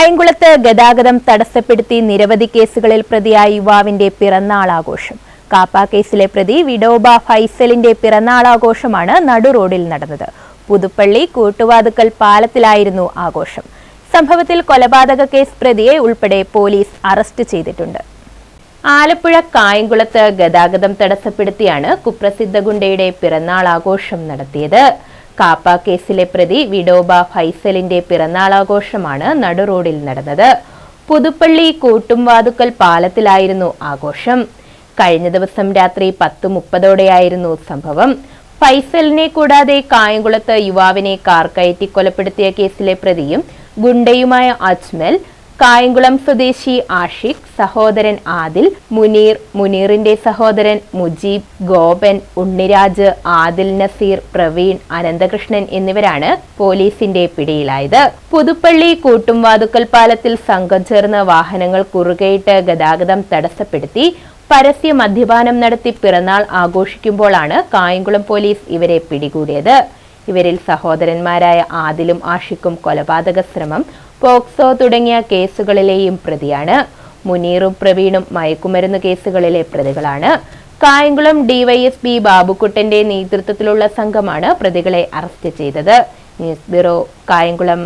കായംകുളത്ത് ഗതാഗതം തടസ്സപ്പെടുത്തി നിരവധി കേസുകളിൽ പ്രതിയായ യുവാവിന്റെ പിറന്നാളാഘോഷം. കാപ്പ കേസിലെ പ്രതി വിഡോബ ഫൈസലിന്റെ പിറന്നാളാഘോഷമാണ് നടുറോഡിൽ നടന്നത്. പുതുപ്പള്ളി കൂട്ടുവാതുക്കൽ പാലത്തിലായിരുന്നു ആഘോഷം. സംഭവത്തിൽ കൊലപാതക കേസ് പ്രതിയെ ഉൾപ്പെടെ പോലീസ് അറസ്റ്റ് ചെയ്തിട്ടുണ്ട്. ആലപ്പുഴ കായംകുളത്ത് ഗതാഗതം തടസ്സപ്പെടുത്തിയാണ് കുപ്രസിദ്ധ ഗുണ്ടയുടെ പിറന്നാളാഘോഷം നടത്തിയത്. കാപ്പ കേസിലെ പ്രതി വിഡോബ ഫൈസലിന്റെ പിറന്നാളാഘോഷമാണ് നടുറോഡിൽ നടന്നത്. പുതുപ്പള്ളി കൂട്ടുംവാതുക്കൽ പാലത്തിലായിരുന്നു ആഘോഷം. കഴിഞ്ഞ ദിവസം രാത്രി 10:30ഓടെയായിരുന്നു സംഭവം. ഫൈസലിനെ കൂടാതെ കായംകുളത്ത് യുവാവിനെ കാർ കയറ്റി കൊലപ്പെടുത്തിയ കേസിലെ പ്രതിയും ഗുണ്ടയുമായ അജ്മൽ, കായംകുളം സ്വദേശി ആഷിഖ്, സഹോദരൻ ആദിൽ, മുനീറിന്റെ സഹോദരൻ മുജീബ്, ഗോപൻ, ഉണ്ണിരാജ്, ആദിൽ നസീർ, പ്രവീൺ, അനന്തകൃഷ്ണൻ എന്നിവരാണ് പോലീസിന്റെ പിടിയിലായത്. പുതുപ്പള്ളി കൂട്ടുംവാതുക്കൽ പാലത്തിൽ സംഘം ചേർന്ന് വാഹനങ്ങൾ കുറുകെയിട്ട് ഗതാഗതം തടസ്സപ്പെടുത്തി പരസ്യ മദ്യപാനം നടത്തി പിറന്നാൾ ആഘോഷിക്കുമ്പോഴാണ് കായംകുളം പോലീസ് ഇവരെ പിടികൂടിയത്. ഇവരിൽ സഹോദരന്മാരായ ആദിലും ആഷിഖും കൊലപാതക ശ്രമം, പോക്സോ തുടങ്ങിയ കേസുകളിലെയും പ്രതിയാണ്. മുനീറും പ്രവീണും മയക്കുമരുന്ന് കേസുകളിലെ പ്രതികളാണ്. കായംകുളം ഡിവൈഎസ്പി ബാബുക്കുട്ടന്റെ നേതൃത്വത്തിലുള്ള സംഘമാണ് പ്രതികളെ അറസ്റ്റ് ചെയ്തത്. News bureau, Kayamkulam.